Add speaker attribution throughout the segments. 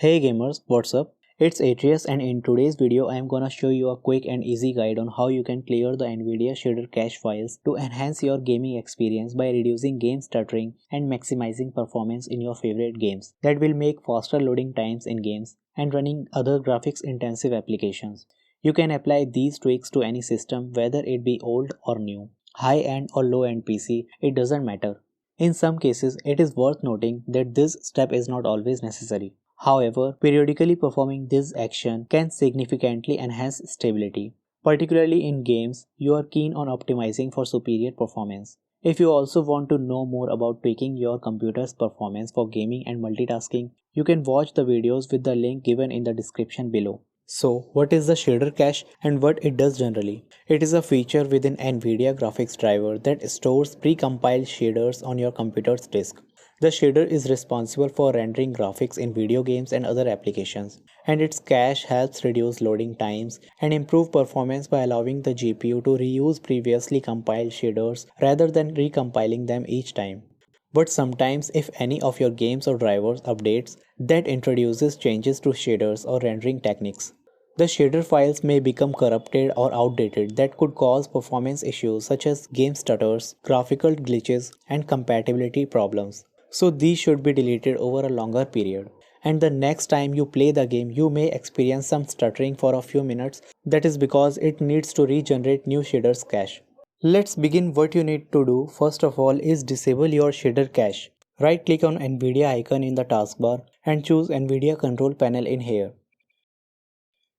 Speaker 1: Hey gamers, what's up? It's Atreus and in today's video I am gonna show you a quick and easy guide on how you can clear the Nvidia Shader cache files to enhance your gaming experience by reducing game stuttering and maximizing performance in your favorite games. That will make faster loading times in games and running other graphics intensive applications. You can apply these tweaks to any system whether it be old or new, high-end or low-end PC, it doesn't matter. In some cases, it is worth noting that this step is not always necessary. However, periodically performing this action can significantly enhance stability. Particularly in games, you are keen on optimizing for superior performance. If you also want to know more about tweaking your computer's performance for gaming and multitasking, you can watch the videos with the link given in the description below. So, what is the shader cache and what it does generally? It is a feature within Nvidia graphics driver that stores pre-compiled shaders on your computer's disk. The shader is responsible for rendering graphics in video games and other applications, and its cache helps reduce loading times and improve performance by allowing the GPU to reuse previously compiled shaders rather than recompiling them each time. But sometimes if any of your games or drivers updates that introduces changes to shaders or rendering techniques, the shader files may become corrupted or outdated that could cause performance issues such as game stutters, graphical glitches, and compatibility problems. So these should be deleted over a longer period. And the next time you play the game, you may experience some stuttering for a few minutes. That is because it needs to regenerate new shaders cache. Let's begin. What you need to do first of all is disable your shader cache. Right click on Nvidia icon in the taskbar and choose Nvidia control panel in here.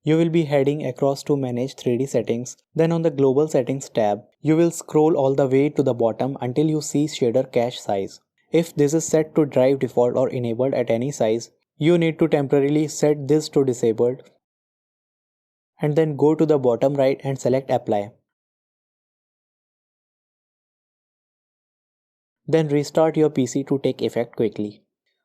Speaker 1: You will be heading across to manage 3D settings. Then on the global settings tab, you will scroll all the way to the bottom until you see shader cache size. If this is set to drive default or enabled at any size, you need to temporarily set this to disabled and then go to the bottom right and select apply. Then restart your PC to take effect quickly.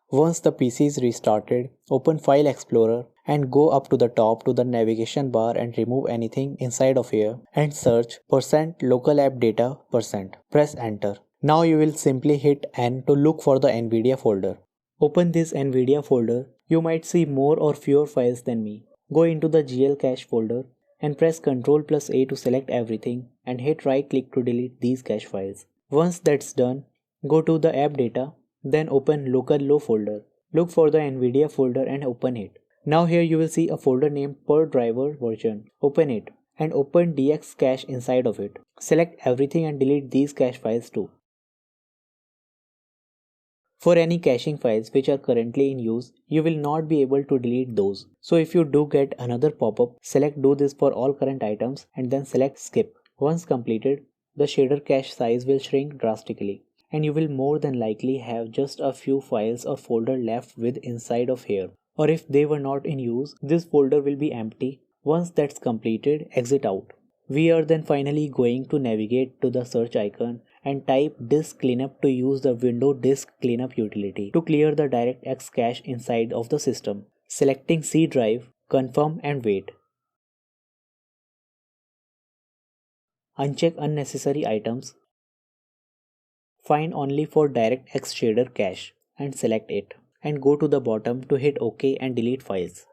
Speaker 1: Once the PC is restarted, open File Explorer and go up to the top to the navigation bar and remove anything inside of here and search %localappdata%. Press enter. Now you will simply hit N to look for the Nvidia folder. Open this Nvidia folder. You might see more or fewer files than me. Go into the GL cache folder and press Ctrl+A to select everything and hit right click to delete these cache files. Once that's done, go to the app data, then open local low folder. Look for the Nvidia folder and open it. Now here you will see a folder named per driver version. Open it and open DX cache inside of it. Select everything and delete these cache files too. For any caching files which are currently in use, you will not be able to delete those. So if you do get another pop-up, select do this for all current items and then select skip. Once completed, the shader cache size will shrink drastically and you will more than likely have just a few files or folder left with inside of here. Or if they were not in use, this folder will be empty. Once that's completed, exit out. We are then finally going to navigate to the search icon and type disk cleanup to use the window disk cleanup utility to clear the DirectX cache inside of the system. Selecting C drive, confirm and wait. Uncheck unnecessary items. Find only for DirectX shader cache and select it and go to the bottom to hit OK and delete files.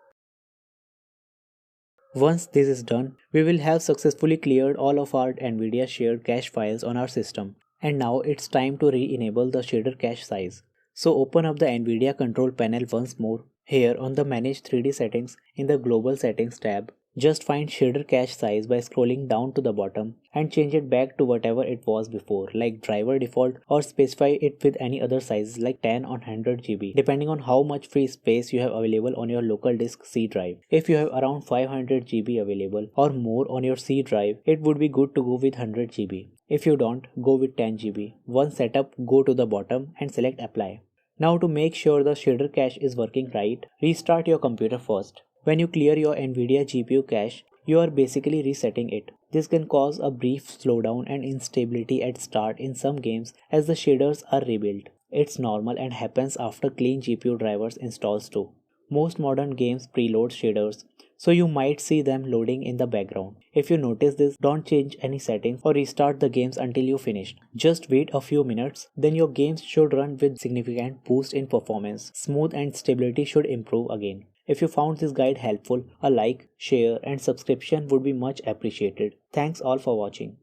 Speaker 1: Once this is done, we will have successfully cleared all of our Nvidia shared cache files on our system. And now it's time to re-enable the shader cache size. So open up the Nvidia control panel once more. Here on the manage 3D settings in the global settings tab, just find shader cache size by scrolling down to the bottom and change it back to whatever it was before, like driver default, or specify it with any other size like 10 or 100 GB depending on how much free space you have available on your local disk C drive. If you have around 500 GB available or more on your C drive, it would be good to go with 100 GB. If you don't, go with 10 GB. Once set up, go to the bottom and select apply. Now to make sure the shader cache is working right, restart your computer first. When you clear your Nvidia GPU cache, you are basically resetting it. This can cause a brief slowdown and instability at start in some games as the shaders are rebuilt. It's normal and happens after clean GPU drivers installs too. Most modern games preload shaders, so you might see them loading in the background. If you notice this, don't change any settings or restart the games until you finish. Just wait a few minutes, then your games should run with significant boost in performance. Smooth and stability should improve again. If you found this guide helpful, a like, share and subscription would be much appreciated. Thanks all for watching.